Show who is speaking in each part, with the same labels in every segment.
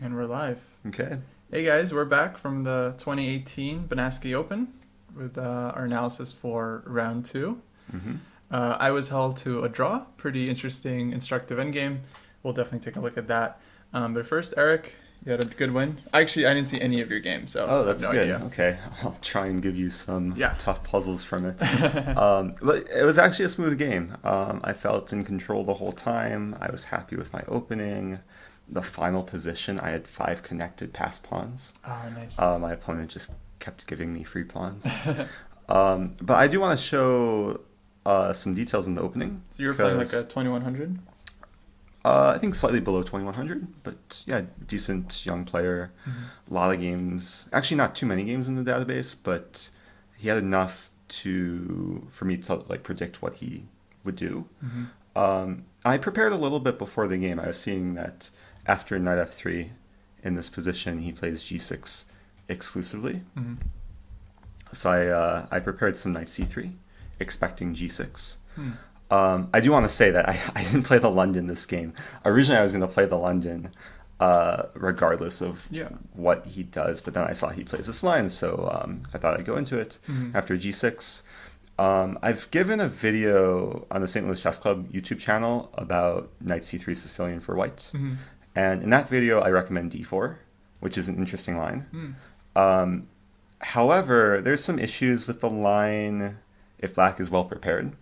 Speaker 1: And we're live.
Speaker 2: Okay.
Speaker 1: Hey guys, we're back from the 2018 Benasque Open with our analysis for round two.
Speaker 2: Mm-hmm.
Speaker 1: I was held to a draw. Pretty interesting, instructive endgame. We'll definitely take a look at that. But first, Eric, you had a good win. Actually, I didn't see any of your game, so
Speaker 2: Oh,
Speaker 1: I have
Speaker 2: that's
Speaker 1: no
Speaker 2: good.
Speaker 1: idea.
Speaker 2: Okay. I'll try and give you some
Speaker 1: Yeah.
Speaker 2: tough puzzles from it. But it was actually a smooth game. I felt in control the whole time. I was happy with my opening. The final position, I had 5 connected pass pawns.
Speaker 1: Oh, nice.
Speaker 2: My opponent just kept giving me free pawns. But I do want to show some details in the opening.
Speaker 1: So you were playing like a 2100?
Speaker 2: I think slightly below 2100, but yeah, decent young player.
Speaker 1: Mm-hmm.
Speaker 2: A lot of games. Actually, not too many games in the database, but he had enough for me to like predict what he would do.
Speaker 1: Mm-hmm.
Speaker 2: I prepared a little bit before the game. I was seeing that after knight f3 in this position, he plays g6 exclusively.
Speaker 1: Mm-hmm.
Speaker 2: So I prepared some knight c3, expecting g6.
Speaker 1: Hmm.
Speaker 2: I do want to say that I didn't play the London this game. Originally, I was going to play the London regardless of what he does, but then I saw he plays this line, so I thought I'd go into it after g6. I've given a video on the St. Louis Chess Club YouTube channel about knight c3 Sicilian for white, and in that video, I recommend d4, which is an interesting line. However, there's some issues with the line if black is well prepared.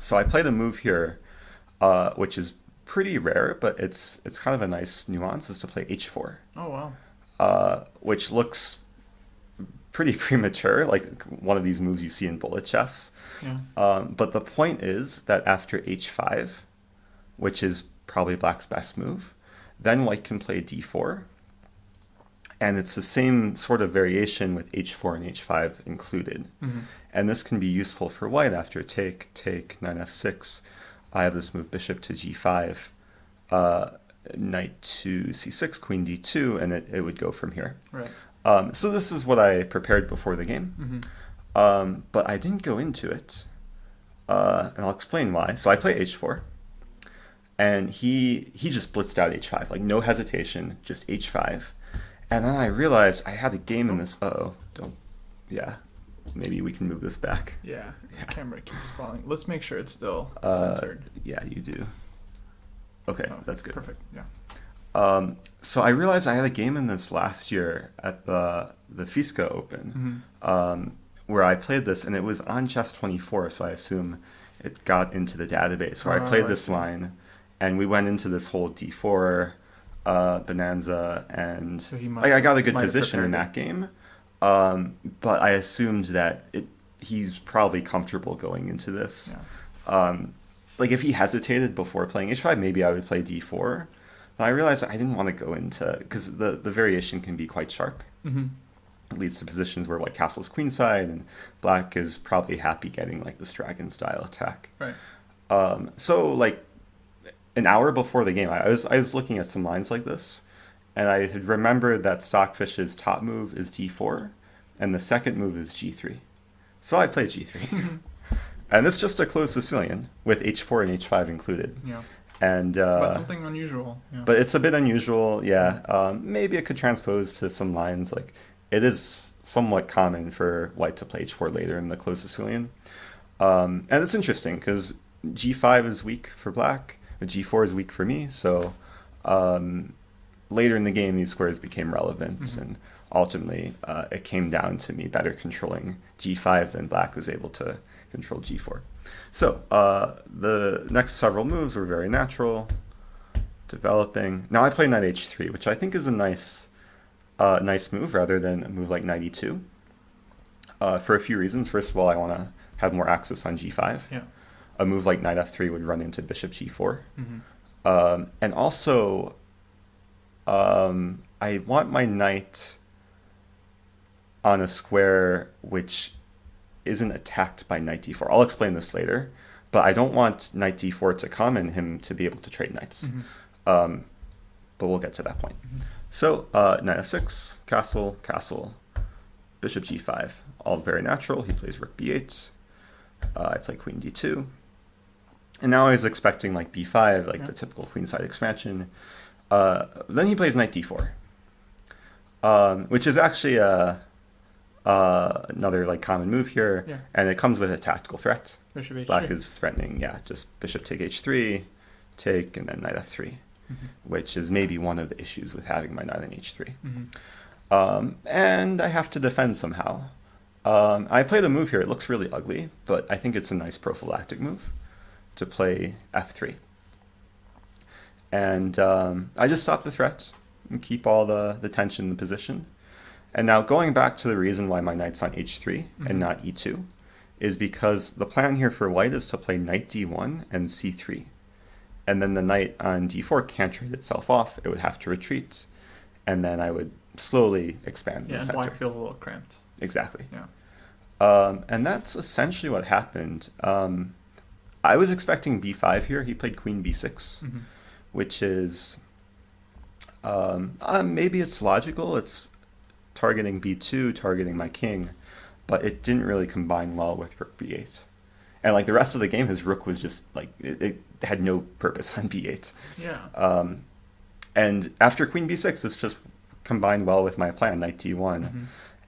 Speaker 2: So I played a move here, which is pretty rare, but it's kind of a nice nuance, is to play h4.
Speaker 1: Oh, wow.
Speaker 2: Which looks pretty premature, like one of these moves you see in bullet chess.
Speaker 1: Yeah.
Speaker 2: But the point is that after h5, which is probably black's best move, then white can play d4. And it's the same sort of variation with h4 and h5 included. And this can be useful for white after take, knight f6. I have this move bishop to g5, knight to c6, queen d2, and it would go from here.
Speaker 1: Right.
Speaker 2: So this is what I prepared before the game. But I didn't go into it. And I'll explain why. So I play h4. And he just blitzed out h5, like no hesitation, just h5. And then I realized I had a game in this. Maybe we can move this back.
Speaker 1: Yeah, the camera keeps falling. Let's make sure it's still centered.
Speaker 2: Yeah, you do. Okay, that's good.
Speaker 1: Perfect, yeah.
Speaker 2: So I realized I had a game in this last year at the Benasque Open, where I played this, and it was on Chess24, so I assume it got into the database. So I played this line, and we went into this whole d4 bonanza, and
Speaker 1: So he
Speaker 2: I got a good position in that game. But I assumed that he's probably comfortable going into this.
Speaker 1: Yeah.
Speaker 2: Like if he hesitated before playing h5, maybe I would play d4. But I realized I didn't want to go into, because the variation can be quite sharp. It leads to positions where white castles queenside, and black is probably happy getting like this dragon style attack.
Speaker 1: Right.
Speaker 2: So like an hour before the game, I was looking at some lines like this, and I had remembered that Stockfish's top move is d4, and the second move is g3. So I played g3. And it's just a closed Sicilian, with h4 and h5 included.
Speaker 1: Yeah.
Speaker 2: And
Speaker 1: But something unusual. Yeah.
Speaker 2: But it's a bit unusual, yeah. Maybe it could transpose to some lines. Like it is somewhat common for white to play h4 later in the closed Sicilian. And it's interesting, because g5 is weak for black, but g4 is weak for me, so... later in the game, these squares became relevant, and ultimately it came down to me better controlling g5 than black was able to control g4. So the next several moves were very natural, developing. Now I play knight h3, which I think is a nice move rather than a move like knight e2, for a few reasons. First of all, I want to have more access on g5.
Speaker 1: Yeah.
Speaker 2: A move like knight f3 would run into bishop g4. And also... I want my knight on a square which isn't attacked by knight d4. I'll explain this later, but I don't want knight d4 to come and him to be able to trade knights. But we'll get to that point. So knight f6, castle, bishop g5, all very natural. He plays rook b8. I play queen d2. And now I was expecting like b5, like the typical queenside expansion. Then he plays knight d4, which is actually another like common move here,
Speaker 1: Yeah.
Speaker 2: and it comes with a tactical threat.
Speaker 1: Bishop h3.
Speaker 2: Black is threatening, yeah, just bishop take h3, take, and then knight f3, which is maybe one of the issues with having my knight on h3. And I have to defend somehow. I played a move here. It looks really ugly, but I think it's a nice prophylactic move to play f3. And I just stop the threat and keep all the tension in the position. And now going back to the reason why my knight's on h3 and not e2 is because the plan here for white is to play knight d1 and c3. And then the knight on d4 can't trade itself off. It would have to retreat. And then I would slowly expand in the
Speaker 1: and
Speaker 2: center.
Speaker 1: black feels a little cramped.
Speaker 2: Exactly.
Speaker 1: Yeah.
Speaker 2: And that's essentially what happened. I was expecting b5 here. He played queen b6, which is maybe it's logical. It's targeting b2, targeting my king, but it didn't really combine well with rook b8. And like the rest of the game, his rook was just like it had no purpose on b8.
Speaker 1: Yeah.
Speaker 2: And after queen b6, it's just combined well with my plan, knight d1.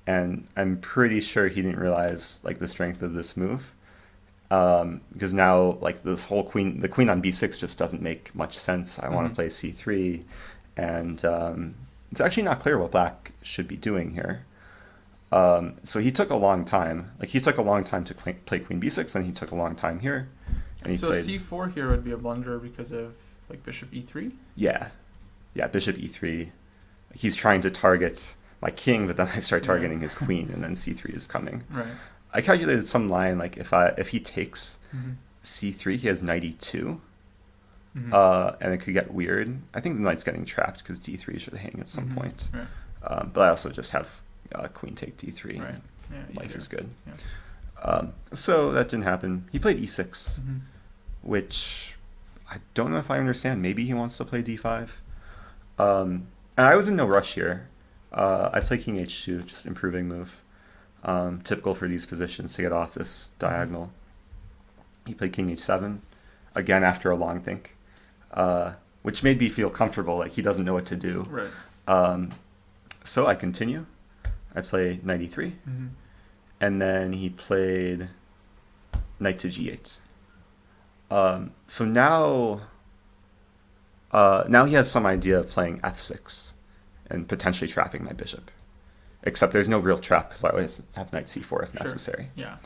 Speaker 2: And I'm pretty sure he didn't realize like the strength of this move, because now like this whole the queen on b6 just doesn't make much sense. I want to play c3, and it's actually not clear what black should be doing here. So he took a long time. Like he took a long time to play queen b6, and he took a long time here. And he
Speaker 1: so
Speaker 2: played
Speaker 1: c4 here would be a blunder because of like bishop e3.
Speaker 2: Yeah, bishop e3. He's trying to target my king, but then I start targeting his queen, and then c3 is coming.
Speaker 1: Right.
Speaker 2: I calculated some line like if he takes c3, he has knight e2, and it could get weird. I think the knight's getting trapped because d3 should hang at some point.
Speaker 1: Right.
Speaker 2: But I also just have queen take d3.
Speaker 1: Right. Yeah,
Speaker 2: Life is good.
Speaker 1: Yeah.
Speaker 2: So that didn't happen. He played e6, which I don't know if I understand. Maybe he wants to play d5. And I was in no rush here. I played king h2, just improving move. Typical for these positions to get off this diagonal. He played king h7, again after a long think, which made me feel comfortable, like he doesn't know what to do.
Speaker 1: Right.
Speaker 2: So I continue. I play knight e3, and then he played knight to g8. So now he has some idea of playing f6 and potentially trapping my bishop. Except there's no real trap because I always have knight c4 if necessary.
Speaker 1: Yeah.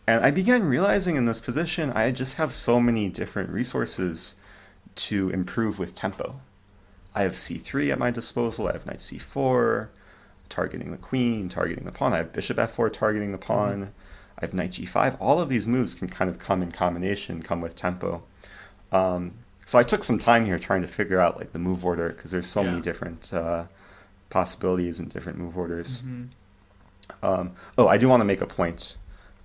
Speaker 2: And I began realizing in this position I just have so many different resources to improve with tempo. I have c3 at my disposal. I have knight c4, targeting the queen, targeting the pawn. I have bishop f4, targeting the pawn. I have knight g5. All of these moves can kind of come in combination, come with tempo. So I took some time here trying to figure out like the move order because there's so many different possibilities and different move orders. I do want to make a point.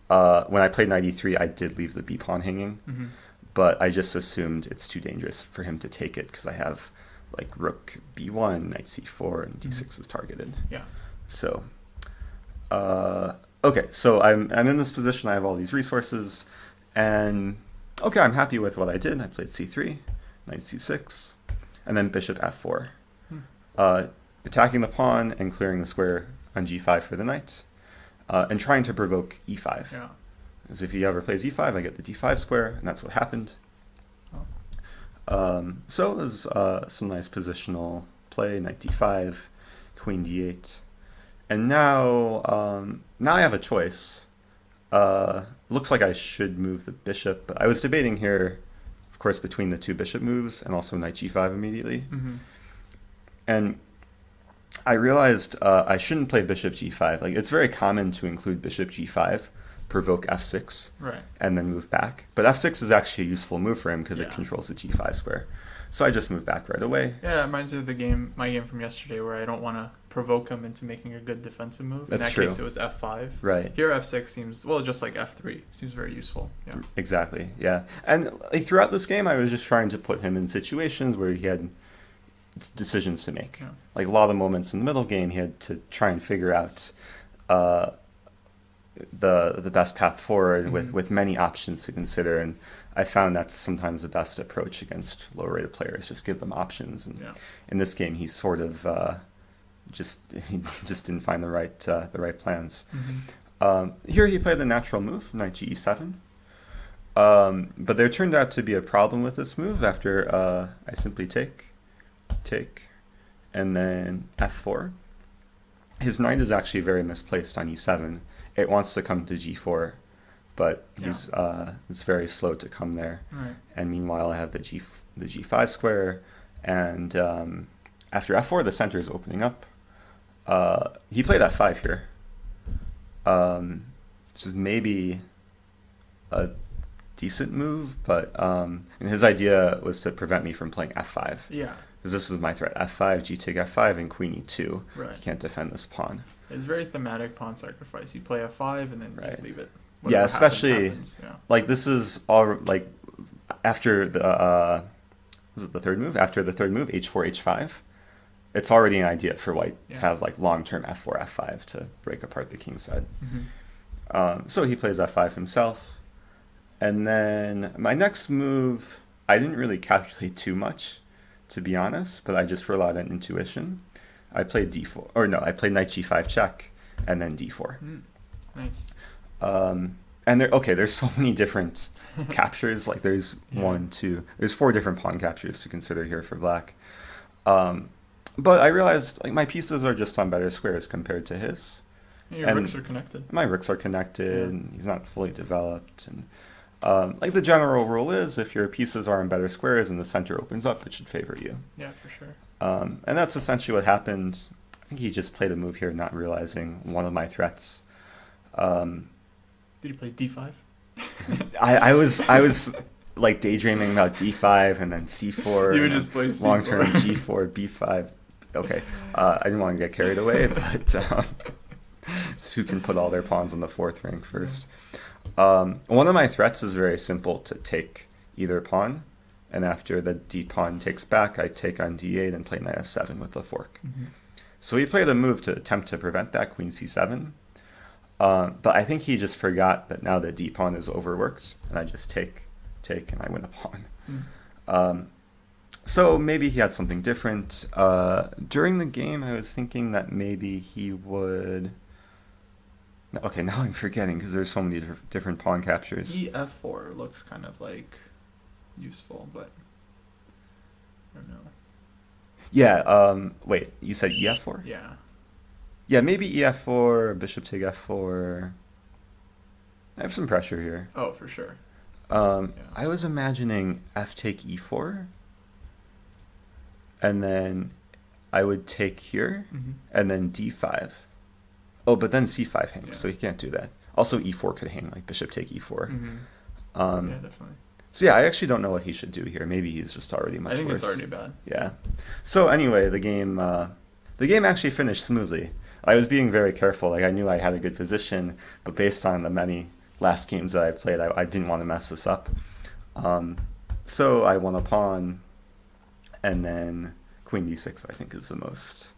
Speaker 2: When I played knight e3, I did leave the b pawn hanging, but I just assumed it's too dangerous for him to take it because I have like rook b1, knight c4, and d6 is targeted.
Speaker 1: Yeah.
Speaker 2: So, okay, so I'm in this position. I have all these resources, and okay, I'm happy with what I did. I played c3, knight c6, and then bishop f4. Attacking the pawn and clearing the square on g5 for the knight, and trying to provoke e5.
Speaker 1: Yeah.
Speaker 2: Because if he ever plays e5, I get the d5 square, and that's what happened. So it was some nice positional play, knight d5, queen d8. And now I have a choice. Looks like I should move the bishop, but I was debating here, of course, between the two bishop moves and also knight g5 immediately. And I realized I shouldn't play bishop g5. Like it's very common to include bishop g5, provoke f6,
Speaker 1: Right.
Speaker 2: and then move back. But f6 is actually a useful move for him because it controls the g5 square. So I just moved back right away.
Speaker 1: Yeah, it reminds me of my game from yesterday where I don't want to provoke him into making a good defensive move.
Speaker 2: That's
Speaker 1: In that
Speaker 2: true.
Speaker 1: case, it was f5.
Speaker 2: Right.
Speaker 1: Here, f6 seems, well, just like f3, seems very useful. Yeah.
Speaker 2: Exactly, yeah. And like, throughout this game, I was just trying to put him in situations where he had decisions to make.
Speaker 1: Yeah.
Speaker 2: Like a lot of moments in the middle game, he had to try and figure out the best path forward
Speaker 1: Mhm.
Speaker 2: with many options to consider. And I found that's sometimes the best approach against lower rated players. Just give them options. And
Speaker 1: Yeah.
Speaker 2: in this game, he sort of he just didn't find the right plans. Here he played the natural move, knight ge7. But there turned out to be a problem with this move after I simply take, and then f4. His knight is actually very misplaced on e7. It wants to come to g4, but it's very slow to come there.
Speaker 1: Right.
Speaker 2: And meanwhile, I have the g5 square, and after f4, the center is opening up. He played f5 here, which is maybe a decent move, but and his idea was to prevent me from playing f5.
Speaker 1: Yeah.
Speaker 2: Because this is my threat: f5, g take f5, and queen e2.
Speaker 1: Right.
Speaker 2: You can't defend this pawn.
Speaker 1: It's very thematic pawn sacrifice. You play f5 and then
Speaker 2: Right.
Speaker 1: just leave it.
Speaker 2: Yeah,
Speaker 1: Whatever
Speaker 2: especially
Speaker 1: happens. Yeah.
Speaker 2: like this is all like after the was it the third move? After the third move, h4, h5. It's already an idea for white to have like long-term f4, f5 to break apart the kingside. So he plays f5 himself. And then my next move, I didn't really calculate too much, to be honest, but I just relied on intuition. I played d4, or no, I played knight g5 check, and then d4.
Speaker 1: Nice.
Speaker 2: And there's so many different captures. Like there's there's 4 different pawn captures to consider here for black. But I realized like my pieces are just on better squares compared to his.
Speaker 1: Your rooks are connected.
Speaker 2: My rooks are connected. Yeah. He's not fully developed, and like the general rule is, if your pieces are in better squares and the center opens up, it should favor you.
Speaker 1: Yeah, for sure.
Speaker 2: And that's essentially what happened. I think he just played a move here, not realizing one of my threats.
Speaker 1: Did he play d5?
Speaker 2: I was like daydreaming about d5 and then c4.
Speaker 1: You would just play c4.
Speaker 2: Long-term g4, b5. Okay, I didn't want to get carried away, but who can put all their pawns on the 4th rank first? One of my threats is very simple: to take either pawn, and after the d pawn takes back, I take on d8 and play knight f7 with the fork. So he played a move to attempt to prevent that, queen c7. But I think he just forgot that now the d pawn is overworked, and I just take, and I win a pawn. So maybe he had something different. During the game, I was thinking that maybe he would... Okay, now I'm forgetting because there's so many different pawn captures.
Speaker 1: ef4 looks kind of like useful, but I don't know.
Speaker 2: Yeah, wait, you said ef4?
Speaker 1: Yeah.
Speaker 2: Yeah, maybe ef4, bishop take f4. I have some pressure here.
Speaker 1: Oh, for sure.
Speaker 2: I was imagining f take e4, and then I would take here, and then d5. Oh, but then c5 hangs, so he can't do that. Also, e4 could hang, like bishop take e4.
Speaker 1: Yeah, definitely.
Speaker 2: So yeah, I actually don't know what he should do here. Maybe he's just already much worse.
Speaker 1: I think it's already bad.
Speaker 2: Yeah. So anyway, the game actually finished smoothly. I was being very careful. Like I knew I had a good position, but based on the many last games that I played, I didn't want to mess this up. So I won a pawn, and then queen d6 I think is the most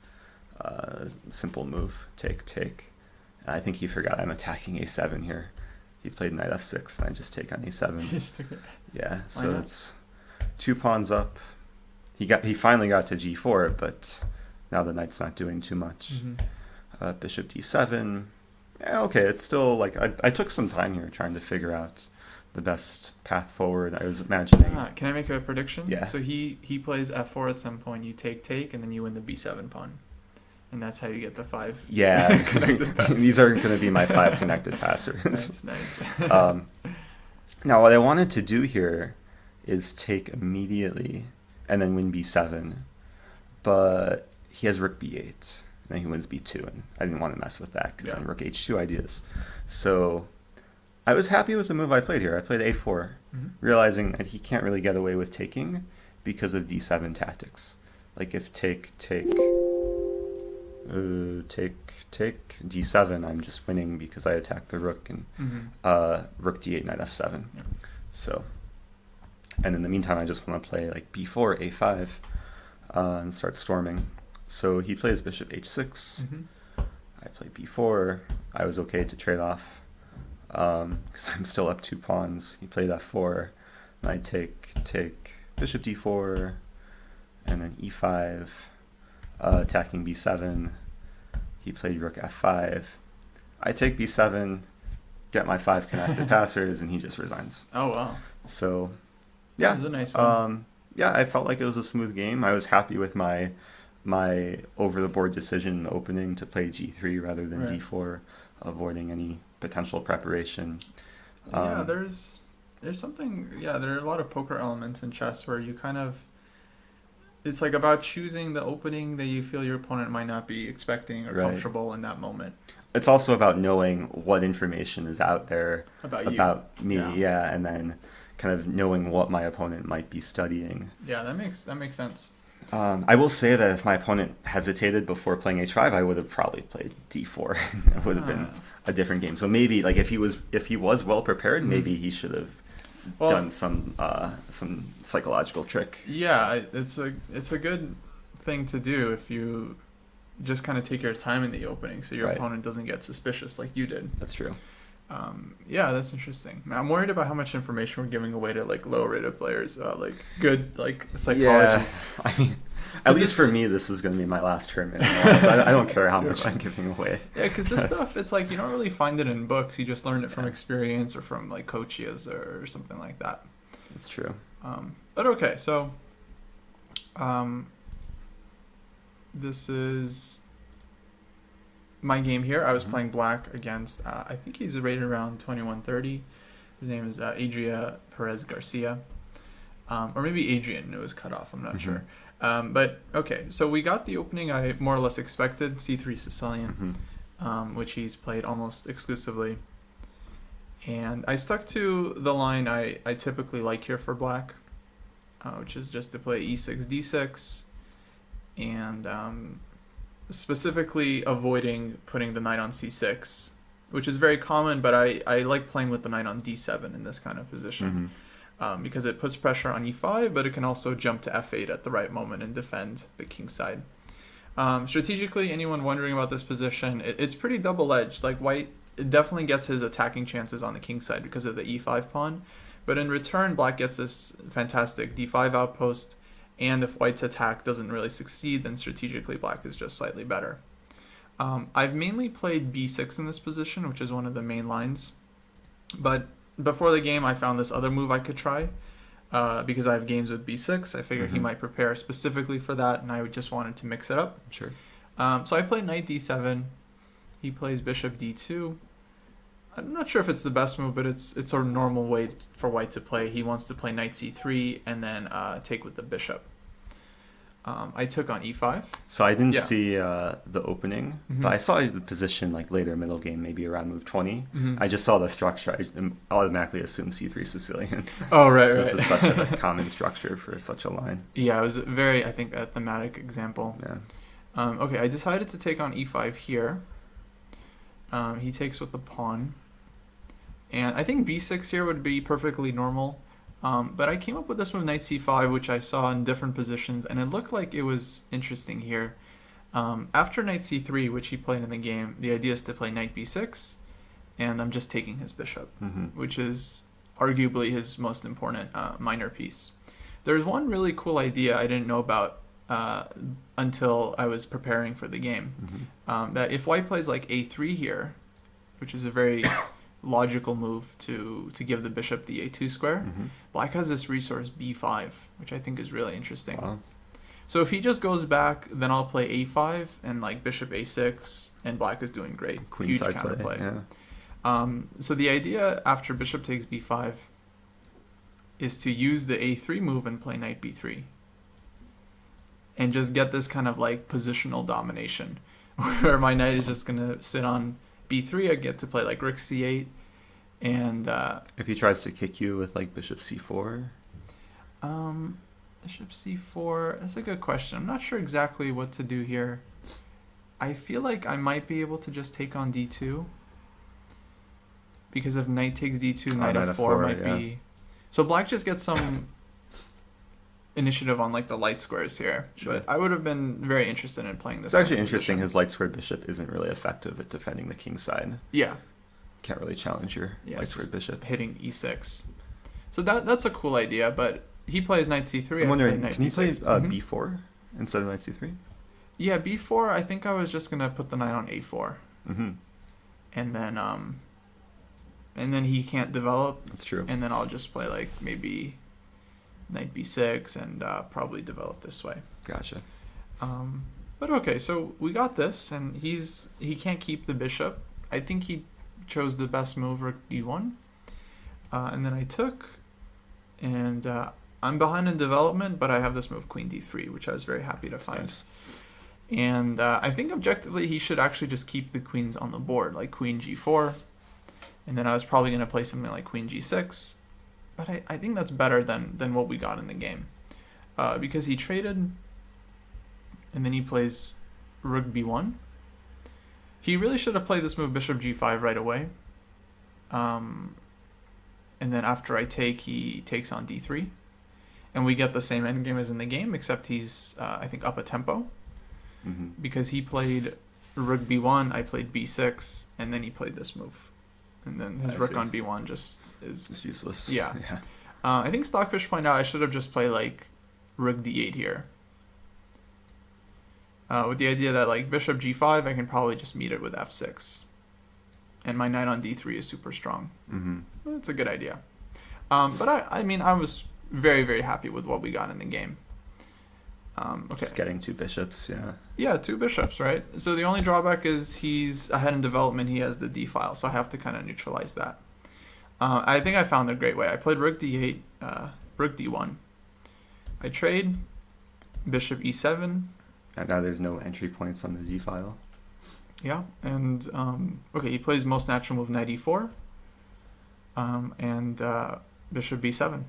Speaker 2: simple move. Take. And I think he forgot I'm attacking a7 here. He played knight f6, and I just take on a7. Yeah, so it's 2 pawns up. He finally got to g4, but now the knight's not doing too much. Bishop d7. Yeah, okay, it's still like I took some time here trying to figure out the best path forward. I was imagining.
Speaker 1: Can I make a prediction?
Speaker 2: Yeah.
Speaker 1: So he plays f4 at some point. You take, and then you win the b7 pawn, and that's how you get the 5.
Speaker 2: Yeah,
Speaker 1: connected passes.
Speaker 2: These aren't going to be my 5 connected passers.
Speaker 1: Nice.
Speaker 2: Now, what I wanted to do here is take immediately and then win b7, but he has rook b8. Then he wins b2, and I didn't want to mess with that because then rook h2 ideas. So I was happy with the move I played here. I played a4, realizing that he can't really get away with taking because of d7 tactics. Like if take, d7, I'm just winning because I attacked the rook, and rook d8, knight f7.
Speaker 1: Yeah.
Speaker 2: So, and in the meantime, I just want to play like b4, a5, and start storming. So he plays bishop h6. I play b4. I was okay to trade off. because I'm still up 2 pawns. He played f4, and I take bishop d4, and then e5, attacking b7. He played rook f5. I take b7, get my 5 connected passers, and he just resigns.
Speaker 1: Oh, wow.
Speaker 2: So, yeah.
Speaker 1: That was a nice one.
Speaker 2: Yeah, I felt like it was a smooth game. I was happy with my over-the-board decision in the opening to play g3 rather than
Speaker 1: Right.
Speaker 2: d4, avoiding any potential preparation.
Speaker 1: Yeah, there's something, yeah, there are a lot of poker elements in chess where you kind of, it's like about choosing the opening that you feel your opponent might not be expecting or
Speaker 2: Right.
Speaker 1: comfortable in that moment.
Speaker 2: It's also about knowing what information is out there
Speaker 1: About you.
Speaker 2: about me,
Speaker 1: Yeah.
Speaker 2: yeah, and then kind of knowing what my opponent might be studying.
Speaker 1: Yeah, that makes sense.
Speaker 2: I will say that if my opponent hesitated before playing h5, I would have probably played d4. It would have been a different game. So maybe, like, if he was well prepared, maybe he should have done some psychological trick.
Speaker 1: Yeah, it's a good thing to do if you just kind of take your time in the opening so your
Speaker 2: Right.
Speaker 1: opponent doesn't get suspicious like you did.
Speaker 2: That's true.
Speaker 1: Yeah, that's interesting. I'm worried about how much information we're giving away to like low rated players, like good like psychology.
Speaker 2: Yeah, I mean, at
Speaker 1: 'Cause
Speaker 2: least for me, this is going to be my last tournament. So I don't care how much I'm giving away.
Speaker 1: Yeah, because this stuff, it's like you don't really find it in books. You just learn it from experience or from like coaches or something like that.
Speaker 2: It's true.
Speaker 1: But okay, so this is my game here. I was playing black against, I think he's rated around 2130. His name is Adria Perez Garcia. Or maybe Adrian, it was cut off, I'm not sure. But okay, so we got the opening I more or less expected, c3 Sicilian, which he's played almost exclusively. And I stuck to the line I typically like here for black, which is just to play e6, d6, and specifically avoiding putting the knight on c6, which is very common, but I like playing with the knight on d7 in this kind of position. Because it puts pressure on e5, but it can also jump to f8 at the right moment and defend the king side. Strategically, anyone wondering about this position, it's pretty double-edged. Like white definitely gets his attacking chances on the king side because of the e5 pawn, but in return, black gets this fantastic d5 outpost, and if white's attack doesn't really succeed, then strategically black is just slightly better. I've mainly played b6 in this position, which is one of the main lines, but before the game, I found this other move I could try because I have games with b6. I figured he might prepare specifically for that, and I just wanted to mix it up.
Speaker 2: Sure.
Speaker 1: So I play knight d7. He plays bishop d2. I'm not sure if it's the best move, but it's sort of normal way for white to play. He wants to play knight c3 and then take with the bishop. I took on e5.
Speaker 2: So I didn't see the opening, but I saw the position like later middle game, maybe around move 20. I just saw the structure. I automatically assumed c3 Sicilian.
Speaker 1: Oh, right,
Speaker 2: So
Speaker 1: right.
Speaker 2: this is such a common structure for such a line.
Speaker 1: Yeah, it was a very, I think, a thematic example.
Speaker 2: Yeah.
Speaker 1: Okay, I decided to take on e5 here. He takes with the pawn. And I think b6 here would be perfectly normal. But I came up with this move knight c5, which I saw in different positions, and it looked like it was interesting here. After knight c3, which he played in the game, the idea is to play knight b6, and I'm just taking his bishop, which is arguably his most important minor piece. There's one really cool idea I didn't know about until I was preparing for the game, that if white plays like a3 here, which is a very logical move to give the bishop the a2 square, black has this resource b5, which I think is really interesting.
Speaker 2: Wow.
Speaker 1: So if he just goes back, then I'll play a5 and like bishop a6, and black is doing great. Huge
Speaker 2: Queenside
Speaker 1: counterplay.
Speaker 2: play. Yeah.
Speaker 1: So the idea after bishop takes b5 is to use the a3 move and play knight b3, and just get this kind of like positional domination, where my knight is just gonna sit on b3. I get to play like rook c8, and
Speaker 2: If he tries to kick you with like bishop c4,
Speaker 1: bishop c4, that's a good question. I'm not sure exactly what to do here. I feel like I might be able to just take on d2, because if knight takes d2, knight
Speaker 2: knight
Speaker 1: f4
Speaker 2: f4,
Speaker 1: might be... So black just gets some initiative on like the light squares here.
Speaker 2: Sure.
Speaker 1: But I would have been very interested in playing this.
Speaker 2: it's actually
Speaker 1: kind of
Speaker 2: interesting.
Speaker 1: position.
Speaker 2: His light squared bishop isn't really effective at defending the king side.
Speaker 1: Yeah.
Speaker 2: can't really challenge your light squared bishop.
Speaker 1: Hitting e6. So that's a cool idea, but he plays knight c3.
Speaker 2: I'm wondering,
Speaker 1: knight
Speaker 2: can he play
Speaker 1: d6.
Speaker 2: b4 instead of knight c3?
Speaker 1: Yeah, b4. I think I was just gonna put the knight on a4, and then he can't develop.
Speaker 2: That's true.
Speaker 1: And then I'll just play like maybe knight b6 and probably develop this way.
Speaker 2: Gotcha.
Speaker 1: But okay, so we got this, and he can't keep the bishop. I think he chose the best move, rook d1, and then I took, and I'm behind in development, but I have this move queen d3, which I was very happy to find.
Speaker 2: Nice.
Speaker 1: And I think objectively he should actually just keep the queens on the board, like queen g4, and then I was probably going to play something like queen g6, but I think that's better than what we got in the game, because he traded, and then he plays rook b1. He really should have played this move bishop g5 right away, and then after I take, he takes on d3, and we get the same endgame as in the game, except he's I think up a tempo, because he played rook b1, I played b6, and then he played this move, and then his rook on b1 just is
Speaker 2: it's useless.
Speaker 1: Yeah. I think Stockfish pointed out I should have just played like rook d8 here, with the idea that like bishop g5, I can probably just meet it with f6, and my knight on d3 is super strong. It's a good idea. But I mean, I was very, very happy with what we got in the game. Okay.
Speaker 2: Just getting two bishops, yeah.
Speaker 1: Yeah, two bishops, right? So the only drawback is he's ahead in development. He has the d file, so I have to kind of neutralize that. I think I found a great way. I played rook d8, rook d1. I trade bishop e7.
Speaker 2: And now there's no entry points on the z file.
Speaker 1: Yeah, and okay, he plays most natural move knight e4, and bishop b7.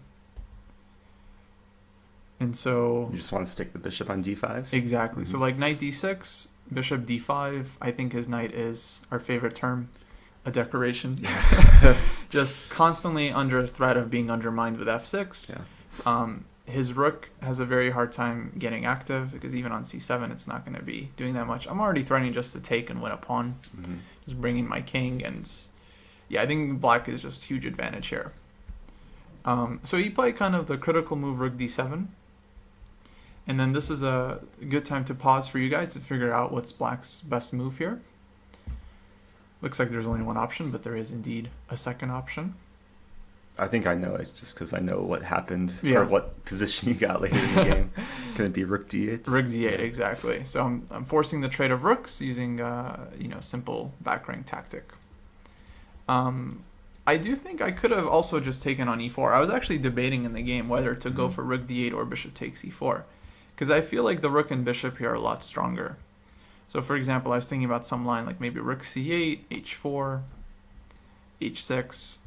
Speaker 1: And so
Speaker 2: you just want to stick the bishop on d5?
Speaker 1: Exactly. So like knight d6, bishop d5, I think his knight is our favorite term, a decoration. Just constantly under threat of being undermined with f6.
Speaker 2: Yeah.
Speaker 1: His rook has a very hard time getting active, because even on c7 it's not going to be doing that much. I'm already threatening just to take and win a pawn, just bringing my king, and yeah, I think black is just huge advantage here. So he played kind of the critical move rook d7, and then this is a good time to pause for you guys to figure out what's black's best move here. Looks like there's only one option, but there is indeed a second option.
Speaker 2: I think I know it just because I know what happened or what position you got later in the game. Can it be rook d8?
Speaker 1: Rook d8, exactly. So I'm forcing the trade of rooks using simple back rank tactic. I do think I could have also just taken on e4. I was actually debating in the game whether to go for rook d8 or bishop takes e4, because I feel like the rook and bishop here are a lot stronger. So for example, I was thinking about some line like maybe rook c8, h4, h6,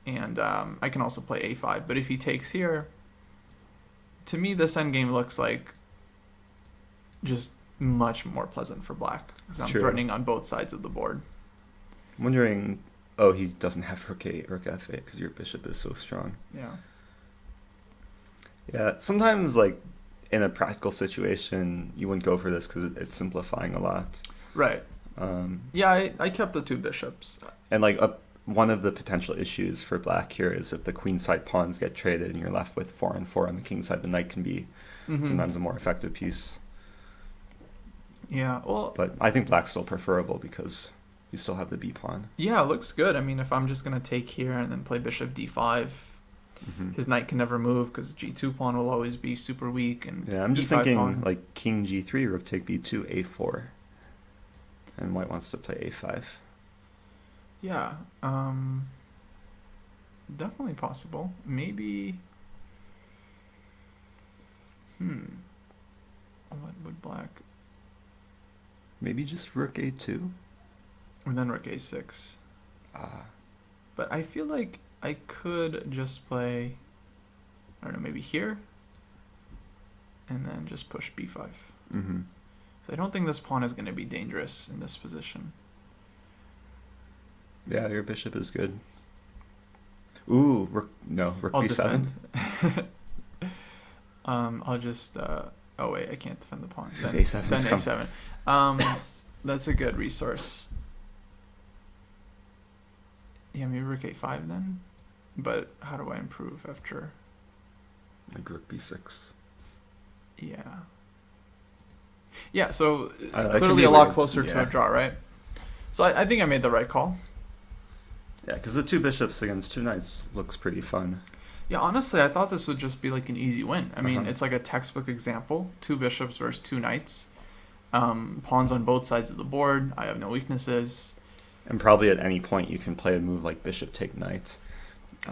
Speaker 1: and I can also play a5. But if he takes here, to me this endgame looks like just much more pleasant for black, because I'm threatening on both sides of the board.
Speaker 2: I'm wondering, oh, he doesn't have rook 8, rook f8, because your bishop is so strong.
Speaker 1: Yeah.
Speaker 2: Yeah, sometimes like in a practical situation, you wouldn't go for this because it's simplifying a lot.
Speaker 1: Right. Yeah, I kept the two bishops.
Speaker 2: And like one of the potential issues for black here is if the queenside pawns get traded and you're left with 4 and 4 on the king side, the knight can be sometimes a more effective piece.
Speaker 1: Yeah, well,
Speaker 2: but I think black's still preferable because you still have the b pawn.
Speaker 1: Yeah, it looks good. I mean, if I'm just gonna take here and then play bishop d5, his knight can never move because g2 pawn will always be super weak. And
Speaker 2: yeah, I'm just thinking
Speaker 1: pawn.
Speaker 2: Like king g3, rook take b2, a4, and white wants to play a5.
Speaker 1: Yeah, definitely possible. Maybe. What would black?
Speaker 2: Maybe just rook a2,
Speaker 1: and then rook a6. But I feel like I could just play, I don't know, maybe here, and then just push b5. So I don't think this pawn is going to be dangerous in this position.
Speaker 2: Yeah, your bishop is good. Ooh, rook b7.
Speaker 1: I'll just, oh wait, I can't defend the pawn.
Speaker 2: Then a7.
Speaker 1: That's a good resource. Yeah, maybe rook a5 then. But how do I improve after?
Speaker 2: Like rook b6.
Speaker 1: Yeah. Yeah, so
Speaker 2: That
Speaker 1: clearly a lot closer to a draw, right? So I think I made the right call.
Speaker 2: Yeah, because the 2 bishops against 2 knights looks pretty fun.
Speaker 1: Yeah, honestly, I thought this would just be like an easy win. I mean, it's like a textbook example. 2 bishops versus 2 knights. Pawns on both sides of the board. I have no weaknesses.
Speaker 2: And probably at any point you can play a move like bishop take knight.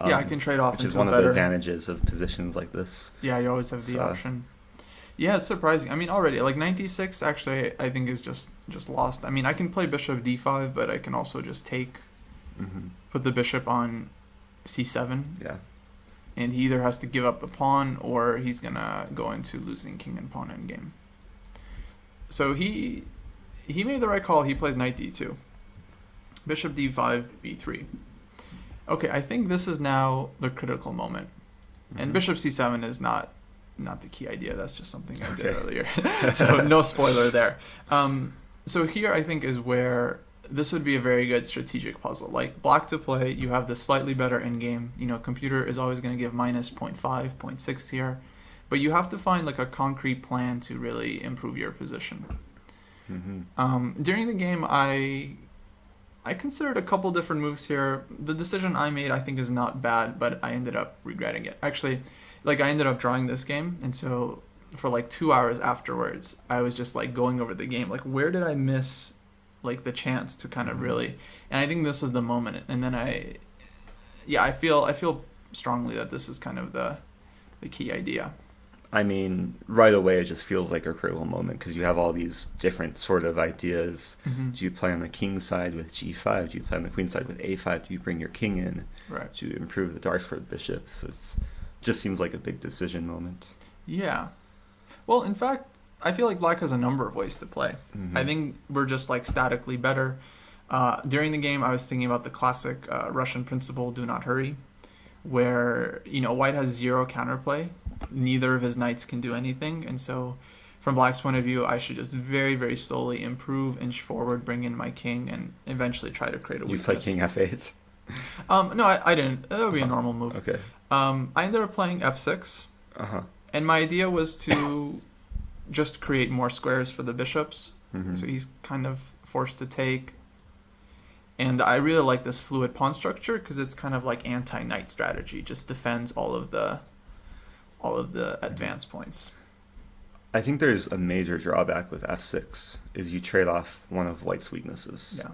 Speaker 1: Yeah, I can trade off.
Speaker 2: Which is one of the advantages of positions like this.
Speaker 1: Yeah, you always have the option. Yeah, it's surprising. I mean, already, like, knight d6 actually I think is just lost. I mean, I can play bishop d5, but I can also just take, put the bishop on c7.
Speaker 2: Yeah.
Speaker 1: And he either has to give up the pawn or he's going to go into losing king and pawn endgame. So he made the right call. He plays knight d2. Bishop d5, b3. Okay, I think this is now the critical moment. And bishop c7 is not the key idea. That's just something I did earlier. So no spoiler there. So here I think is where this would be a very good strategic puzzle. Like black to play, you have the slightly better endgame. You know, computer is always going to give minus 0.5, 0.6 here. But you have to find like a concrete plan to really improve your position. During the game, I considered a couple different moves here. The decision I made I think is not bad, but I ended up regretting it. Actually, like I ended up drawing this game, and so for like 2 hours afterwards, I was just like going over the game. Like, where did I miss like the chance to kind of really, and I think this was the moment. And then I feel strongly that this is kind of the key idea.
Speaker 2: I mean, right away it just feels like a critical moment because you have all these different sort of ideas. Do you play on the king side with g5? Do you play on the queen side with a5? Do you bring your king in to improve the dark squared bishop? So it's just seems like a big decision moment. Yeah.
Speaker 1: Well, in fact, I feel like black has a number of ways to play. I think we're just like statically better. During the game, I was thinking about the classic Russian principle, do not hurry, where, you know, white has 0 counterplay. Neither of his knights can do anything. And so from black's point of view, I should just very, very slowly improve, inch forward, bring in my king, and eventually try to create a weakness.
Speaker 2: You play king f8?
Speaker 1: No, I didn't. That would be a normal move.
Speaker 2: Okay.
Speaker 1: I ended up playing f6. And my idea was to just create more squares for the bishops. So he's kind of forced to take. And I really like this fluid pawn structure because it's kind of like anti-knight strategy. Just defends all of the advance points.
Speaker 2: I think there's a major drawback with f6 is you trade off one of white's weaknesses.
Speaker 1: Yeah.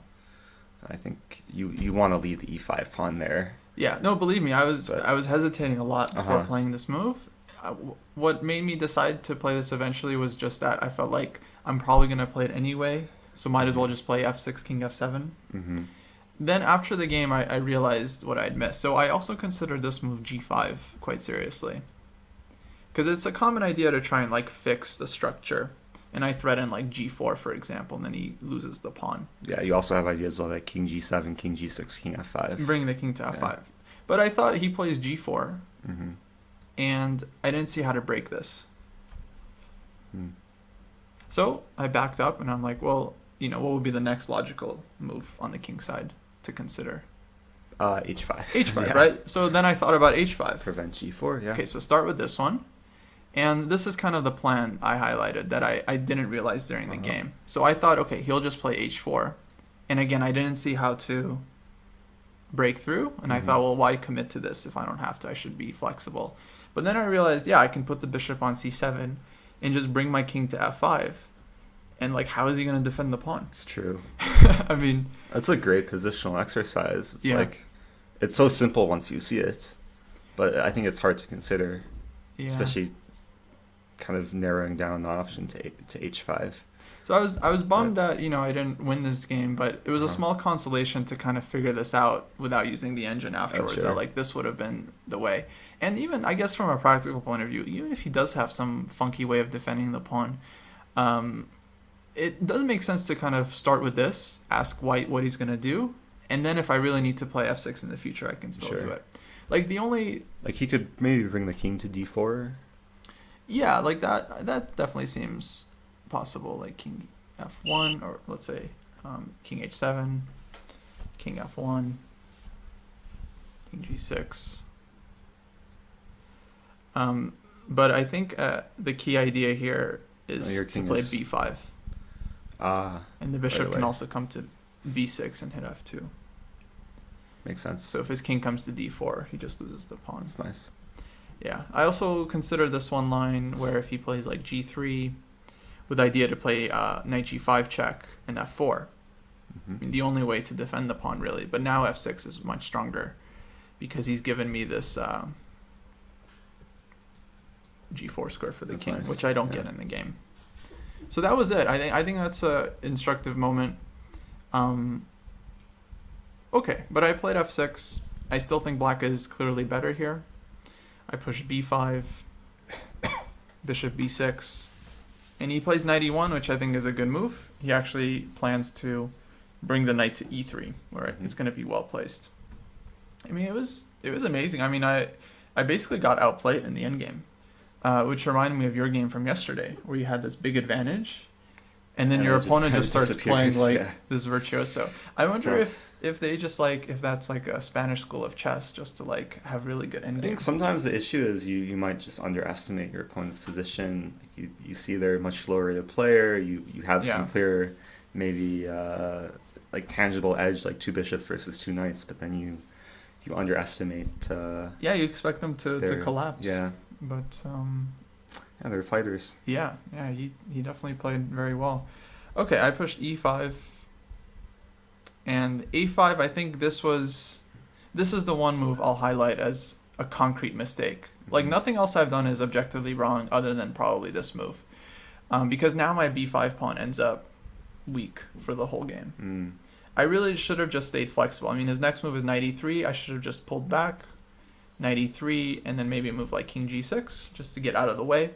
Speaker 2: I think you want to leave the e5 pawn there.
Speaker 1: Yeah, no, believe me, I was hesitating a lot before playing this move. What made me decide to play this eventually was just that I felt like I'm probably going to play it anyway, so might as well just play f6, king f7. Then after the game, I realized what I'd missed. So I also considered this move g5 quite seriously. Because it's a common idea to try and like fix the structure. And I threaten like g4, for example, and then he loses the pawn.
Speaker 2: Yeah, you also have ideas like king g7, king g6, king f5.
Speaker 1: Bringing the king to f5. Yeah. But I thought he plays g4, and I didn't see how to break this. So I backed up, and I'm like, well, you know, what would be the next logical move on the king side to consider?
Speaker 2: h5.
Speaker 1: h5, right? So then I thought about h5.
Speaker 2: Prevent g4, yeah.
Speaker 1: Okay, so start with this one. And this is kind of the plan I highlighted that I didn't realize during the game. So I thought, okay, he'll just play h4. And again, I didn't see how to break through. And I thought, well, why commit to this if I don't have to? I should be flexible. But then I realized, yeah, I can put the bishop on c7 and just bring my king to f5. And, like, how is he going to defend the pawn?
Speaker 2: It's true.
Speaker 1: I mean...
Speaker 2: That's a great positional exercise. It's like... It's so simple once you see it. But I think it's hard to consider. Yeah. Especially... kind of narrowing down the option to h5.
Speaker 1: So I was bummed that, you know, I didn't win this game, but it was a small consolation to kind of figure this out without using the engine afterwards. That, like, this would have been the way. And even, I guess, from a practical point of view, even if he does have some funky way of defending the pawn, it does make sense to kind of start with this, ask white what he's going to do, and then if I really need to play f6 in the future, I can still do it. Like, the only...
Speaker 2: Like, he could maybe bring the king to d4.
Speaker 1: Yeah, like that definitely seems possible. Like king f1, or let's say king h7, king f1. King G6. But I think the key idea here is to play B5. And the bishop can also come to B6 and hit F2.
Speaker 2: Makes sense.
Speaker 1: So if his king comes to D4, he just loses the pawn.
Speaker 2: That's nice.
Speaker 1: Yeah. I also consider this one line where if he plays like G3, with the idea to play knight G5 check and F4. I mean, the only way to defend the pawn, really. But now F6 is much stronger because he's given me this G4 square for the king, nice. Which I don't get in the game. So that was it. I think that's a instructive moment. Okay, but I played F6. I still think black is clearly better here. I push B5, bishop B6, and he plays knight E1, which I think is a good move. He actually plans to bring the knight to E3, where it's going to be well placed. I mean, it was amazing. I mean, I basically got outplayed in the endgame, which reminded me of your game from yesterday, where you had this big advantage, and then your opponent just starts playing like this virtuoso. I wonder if they just if that's like a Spanish school of chess, just to like have really good endgames. I think
Speaker 2: sometimes the issue is you might just underestimate your opponent's position. Like you see they're a much slower rated player. You have some clear maybe like tangible edge, like 2 bishops versus 2 knights, but then you underestimate.
Speaker 1: You expect them to collapse.
Speaker 2: Yeah,
Speaker 1: but
Speaker 2: they're fighters.
Speaker 1: Yeah, he definitely played very well. Okay, I pushed E5 and A5. I think this is the one move I'll highlight as a concrete mistake. Like nothing else I've done is objectively wrong other than probably this move, because now my B5 pawn ends up weak for the whole game. I really should have just stayed flexible. I mean, his next move is knight E3. I should have just pulled back, knight E3, and then maybe a move like king G6 just to get out of the way.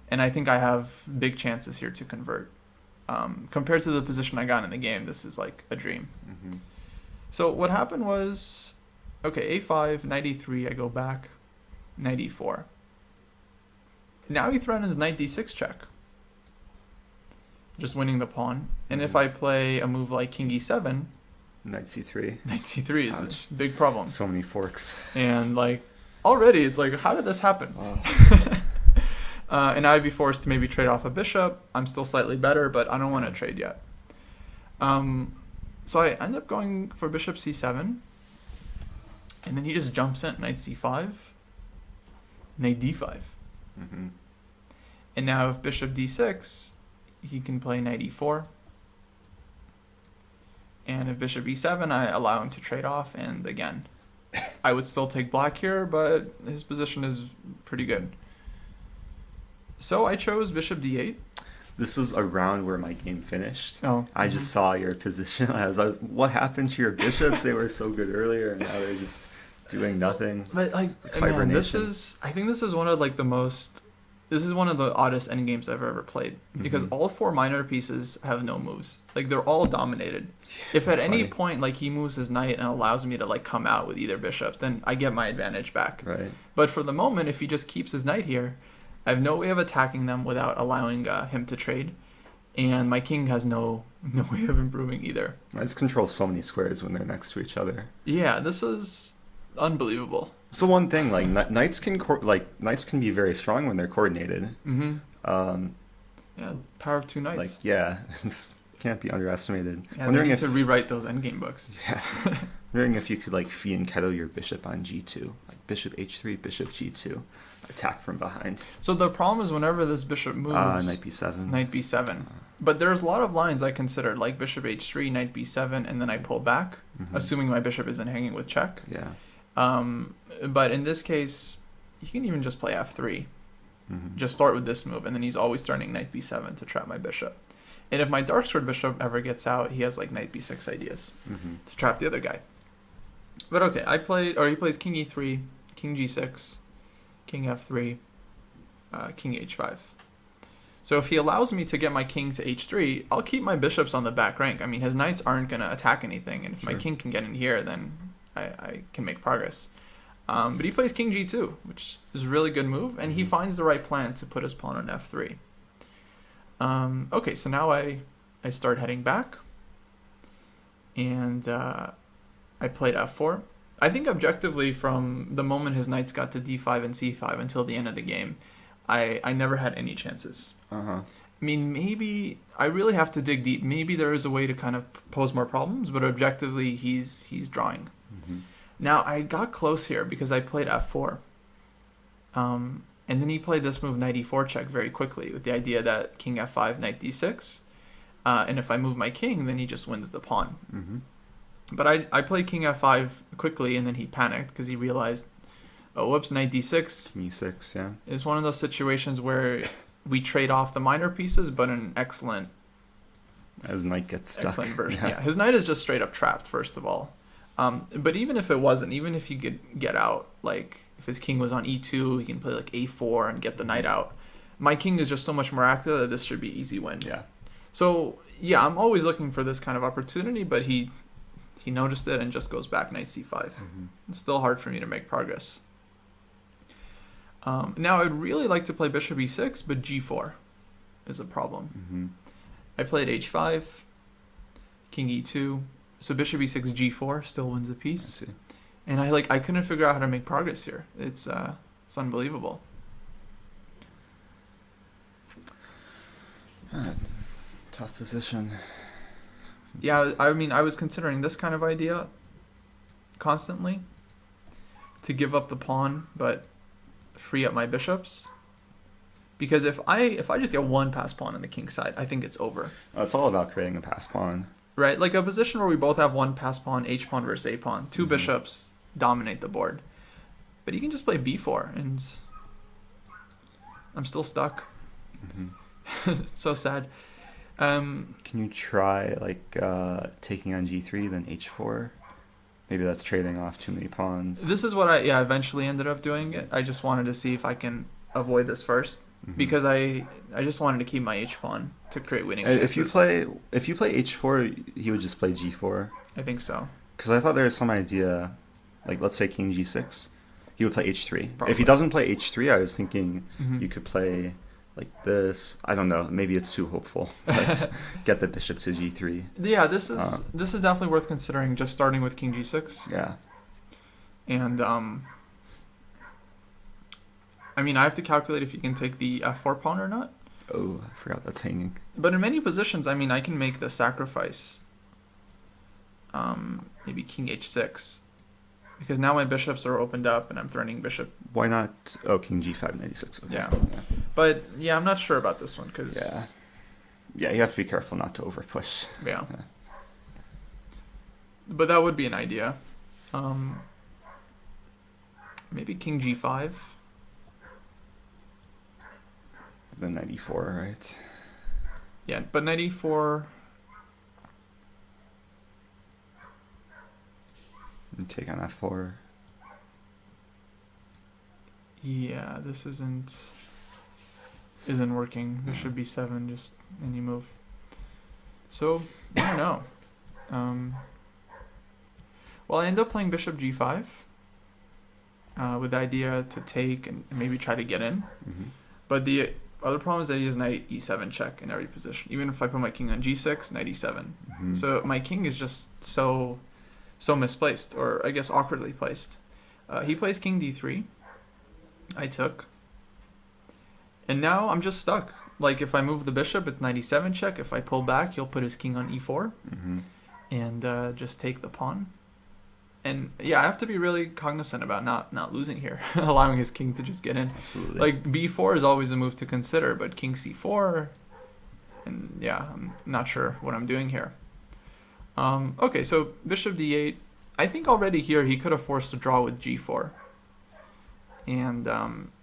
Speaker 1: And I think I have big chances here to convert. Compared to the position I got in the game, this is like a dream. So what happened was, okay, A5, knight E3, I go back, knight E4. Now he threatens knight D6 check, just winning the pawn. And if I play a move like king E7,
Speaker 2: knight C3.
Speaker 1: Knight C3 is a big problem.
Speaker 2: So many forks.
Speaker 1: And like already it's like, how did this happen? And I'd be forced to maybe trade off a bishop. I'm still slightly better, but I don't want to trade yet. So I end up going for bishop C7. And then he just jumps in, knight C5, knight D5. And now if bishop D6, he can play knight E4. And if bishop E7, I allow him to trade off. And again, I would still take black here, but his position is pretty good. So I chose bishop D8.
Speaker 2: This is around where my game finished.
Speaker 1: Oh,
Speaker 2: I just saw your position. I was what happened to your bishops? They were so good earlier, and now they're just doing nothing.
Speaker 1: But like, man, I think this is one of like this is one of the oddest endgames I've ever played, because all 4 minor pieces have no moves. Like they're all dominated. If at any point like he moves his knight and allows me to like come out with either bishop, then I get my advantage back.
Speaker 2: Right.
Speaker 1: But for the moment, if he just keeps his knight here, I have no way of attacking them without allowing him to trade, and my king has no way of improving either.
Speaker 2: I just control so many squares when they're next to each other.
Speaker 1: Yeah, this was unbelievable.
Speaker 2: So one thing, like knights can be very strong when they're coordinated.
Speaker 1: Yeah, power of 2 knights.
Speaker 2: Like it can't be underestimated.
Speaker 1: Yeah, wondering they need to rewrite those endgame books.
Speaker 2: Yeah. Wondering if you could like fianchetto your bishop on G2, like bishop H3, bishop G2, attack from behind.
Speaker 1: So the problem is whenever this bishop moves,
Speaker 2: knight B7.
Speaker 1: Knight B7. But there's a lot of lines I consider, like bishop H3, knight B7, and then I pull back, assuming my bishop isn't hanging with check.
Speaker 2: Yeah.
Speaker 1: But in this case, he can even just play F3. Just start with this move, and then he's always starting knight B7 to trap my bishop. And if my dark squared bishop ever gets out, he has like knight B6 ideas to trap the other guy. But okay, he plays king E3, king G6, king F3, king H5. So if he allows me to get my king to H3, I'll keep my bishops on the back rank. I mean, his knights aren't going to attack anything, and if my king can get in here, then I can make progress. But he plays king G2, which is a really good move, and he finds the right plan to put his pawn on F3. Okay, so now I start heading back, and I played F4. I think objectively, from the moment his knights got to d5 and c5 until the end of the game, I never had any chances.
Speaker 2: Uh-huh.
Speaker 1: I mean, maybe I really have to dig deep. Maybe there is a way to kind of pose more problems, but objectively, he's drawing.
Speaker 2: Mm-hmm.
Speaker 1: Now, I got close here because I played f4. And then he played this move, knight e4 check, very quickly, with the idea that king f5, knight d6. And if I move my king, then he just wins the pawn.
Speaker 2: Mm-hmm.
Speaker 1: But I played king f5 quickly, and then he panicked because he realized, oh, whoops, knight d6.
Speaker 2: e6, yeah.
Speaker 1: Is one of those situations where we trade off the minor pieces, but an excellent
Speaker 2: Knight gets stuck.
Speaker 1: Excellent version. Yeah, his knight is just straight up trapped, first of all. But even if it wasn't, even if he could get out, like if his king was on e2, he can play like a4 and get the knight out. My king is just so much more active that this should be easy win.
Speaker 2: Yeah.
Speaker 1: So yeah, I'm always looking for this kind of opportunity, but he noticed it and just goes back knight c5.
Speaker 2: Mm-hmm.
Speaker 1: It's still hard for me to make progress. Now I'd really like to play bishop e6, but g4 is a problem.
Speaker 2: Mm-hmm.
Speaker 1: I played h5, king e2, so bishop e6, g4 still wins a piece.
Speaker 2: I see.
Speaker 1: And I couldn't figure out how to make progress here. It's unbelievable.
Speaker 2: Tough position.
Speaker 1: Yeah, I mean, I was considering this kind of idea constantly to give up the pawn, but free up my bishops. Because if I just get one pass pawn on the king's side, I think it's over.
Speaker 2: It's all about creating a pass pawn.
Speaker 1: Right, like a position where we both have one pass pawn, h pawn versus a pawn. Two
Speaker 2: Mm-hmm.
Speaker 1: bishops dominate the board. But you can just play b4, and I'm still stuck.
Speaker 2: Mm-hmm.
Speaker 1: It's so sad.
Speaker 2: Can you try taking on g3, then h4? Maybe that's trading off too many pawns.
Speaker 1: This is what I eventually ended up doing it. I just wanted to see if I can avoid this first.
Speaker 2: Mm-hmm.
Speaker 1: Because I just wanted to keep my h pawn to create winning chances.
Speaker 2: If you play h4, he would just play g4.
Speaker 1: I think so.
Speaker 2: Because I thought there was some idea, like let's say king g6, he would play h3.
Speaker 1: Probably.
Speaker 2: If he doesn't play h3, I was thinking
Speaker 1: Mhm.
Speaker 2: you could play like this. I don't know. Maybe it's too hopeful. But get the bishop to g3.
Speaker 1: Yeah, this is definitely worth considering. Just starting with king g6.
Speaker 2: Yeah.
Speaker 1: And I mean, I have to calculate if you can take the f4 pawn or not.
Speaker 2: Oh, I forgot that's hanging.
Speaker 1: But in many positions, I mean, I can make the sacrifice. Maybe king h6. Because now my bishops are opened up and I'm threatening bishop.
Speaker 2: Why not? Oh, king g5, knight e6. Okay.
Speaker 1: Yeah. But yeah, I'm not sure about this one because...
Speaker 2: Yeah, you have to be careful not to overpush.
Speaker 1: Yeah. But that would be an idea. Maybe king g5.
Speaker 2: Then knight e4, right?
Speaker 1: Yeah, but knight e4...
Speaker 2: And take on f4.
Speaker 1: Yeah, this isn't working. Bishop b7, just any move. So, I don't know. Well, I end up playing bishop g5 with the idea to take and maybe try to get in.
Speaker 2: Mm-hmm.
Speaker 1: But the other problem is that he has knight e7 check in every position. Even if I put my king on g6, knight e7.
Speaker 2: Mm-hmm.
Speaker 1: So my king is just so misplaced, or I guess awkwardly placed. He plays king d3. I took. And now I'm just stuck. Like, if I move the bishop, it's knight e7 check. If I pull back, he'll put his king on e4
Speaker 2: Mm-hmm.
Speaker 1: and just take the pawn. And yeah, I have to be really cognizant about not losing here, allowing his king to just get in.
Speaker 2: Absolutely.
Speaker 1: Like, b4 is always a move to consider, but king c4, and yeah, I'm not sure what I'm doing here. Okay, so bishop d8. I think already here he could have forced a draw with g4. And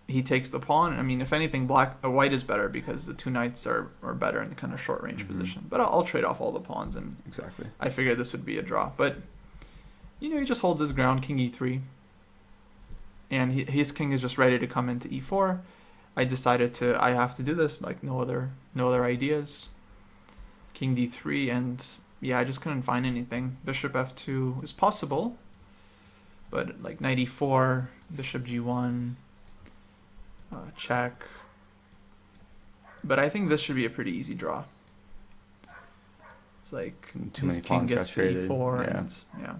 Speaker 1: he takes the pawn. I mean, if anything, white is better because the two knights are better in the kind of short range
Speaker 2: Mm-hmm.
Speaker 1: position. But I'll trade off all the pawns, and
Speaker 2: Exactly.
Speaker 1: I figured this would be a draw. But, you know, he just holds his ground, king e3. And his king is just ready to come into e4. I decided I have to do this, like no other ideas. King d3, and yeah, I just couldn't find anything. Bishop f2 is possible, but like knight e4, bishop g1, check. But I think this should be a pretty easy draw. It's like
Speaker 2: Too
Speaker 1: his
Speaker 2: many
Speaker 1: king
Speaker 2: pawns
Speaker 1: gets
Speaker 2: got
Speaker 1: to
Speaker 2: traded.
Speaker 1: e4,
Speaker 2: Yeah.
Speaker 1: and yeah.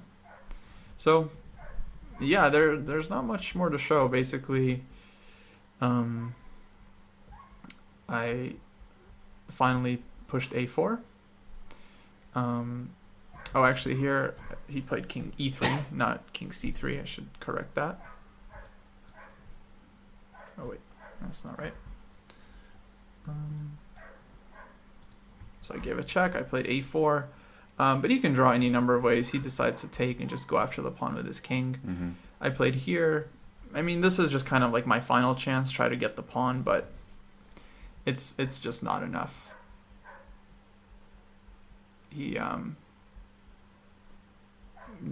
Speaker 1: So yeah, there's not much more to show. Basically, I finally pushed a4. Oh, actually, here he played king e3, not king c3. I should correct that. Oh wait, that's not right. So I gave a check. I played a4, but he can draw any number of ways. He decides to take and just go after the pawn with his king. I played here. I mean, this is just kind of like my final chance, try to get the pawn, but it's just not enough. He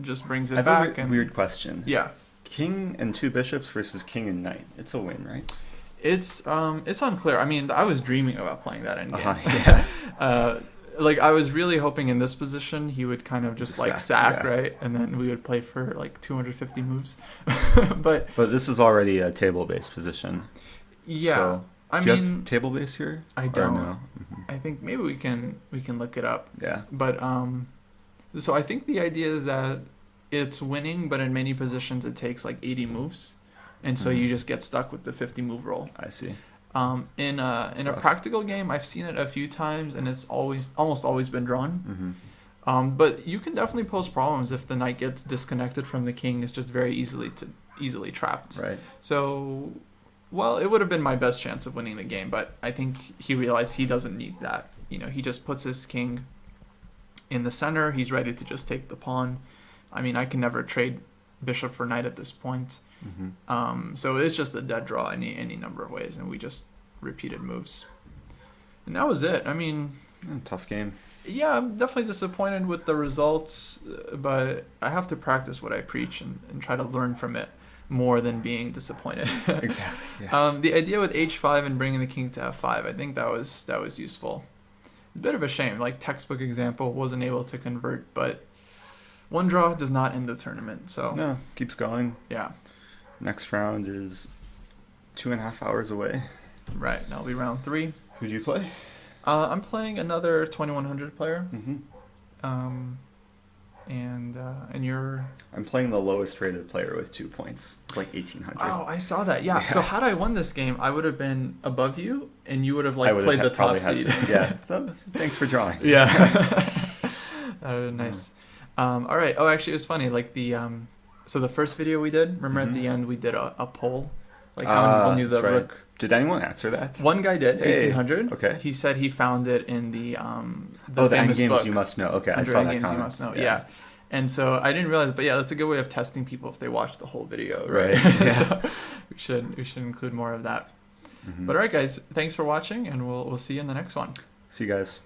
Speaker 1: just brings it back. And
Speaker 2: weird question.
Speaker 1: Yeah.
Speaker 2: King and 2 bishops versus king and knight. It's a win, right?
Speaker 1: It's unclear. I mean, I was dreaming about playing that endgame.
Speaker 2: Yeah.
Speaker 1: Like I was really hoping in this position he would kind of just like sack,
Speaker 2: yeah.
Speaker 1: right, and then we would play for like 250 moves. but
Speaker 2: this is already a table-based position.
Speaker 1: Yeah.
Speaker 2: So,
Speaker 1: I
Speaker 2: do you
Speaker 1: mean,
Speaker 2: have table-based here?
Speaker 1: I don't.
Speaker 2: No?
Speaker 1: I think maybe we can look it up.
Speaker 2: Yeah.
Speaker 1: But so I think the idea is that it's winning, but in many positions it takes like 80 moves, and so you just get stuck with the 50 move roll.
Speaker 2: I see.
Speaker 1: In a practical game, I've seen it a few times, and it's almost always been drawn. But you can definitely pose problems if the knight gets disconnected from the king. It's just very easily trapped.
Speaker 2: Right.
Speaker 1: So, well, it would have been my best chance of winning the game, but I think he realized he doesn't need that. You know, he just puts his king in the center. He's ready to just take the pawn. I mean, I can never trade bishop for knight at this point. So it's just a dead draw any number of ways, and we just repeated moves. And that was it. I mean,
Speaker 2: tough game.
Speaker 1: Yeah, I'm definitely disappointed with the results, but I have to practice what I preach and try to learn from it more than being disappointed.
Speaker 2: Exactly. Yeah.
Speaker 1: The idea with h5 and bringing the king to f5, I think that was useful. A bit of a shame, like textbook example, wasn't able to convert, but one draw does not end the tournament. So
Speaker 2: no, keeps going.
Speaker 1: Yeah.
Speaker 2: Next round is 2.5 hours away.
Speaker 1: Right, that'll be round 3.
Speaker 2: Who do you play?
Speaker 1: I'm playing another 2100 player. And you're...
Speaker 2: I'm playing the lowest rated player with 2 points. It's like 1800.
Speaker 1: Oh, I saw that. Yeah. So had I won this game, I would have been above you, and you would have played the top seed.
Speaker 2: Yeah. Thanks for drawing.
Speaker 1: Yeah. That would have been nice. All right. Oh, actually, it was funny. Like so the first video we did, remember at the end we did a poll, like how one knew the rook.
Speaker 2: Right. Did anyone answer that?
Speaker 1: One guy did, 1800.
Speaker 2: Okay.
Speaker 1: He said he found it in the
Speaker 2: the
Speaker 1: famous
Speaker 2: Endgames
Speaker 1: book,
Speaker 2: You Must Know. Okay, I saw that comment.
Speaker 1: You Must Know. Yeah. And so I didn't realize, but yeah, that's a good way of testing people if they watch the whole video, right?
Speaker 2: Yeah.
Speaker 1: So we should include more of that. But all right, guys, thanks for watching, and we'll see you in the next one.
Speaker 2: See you guys.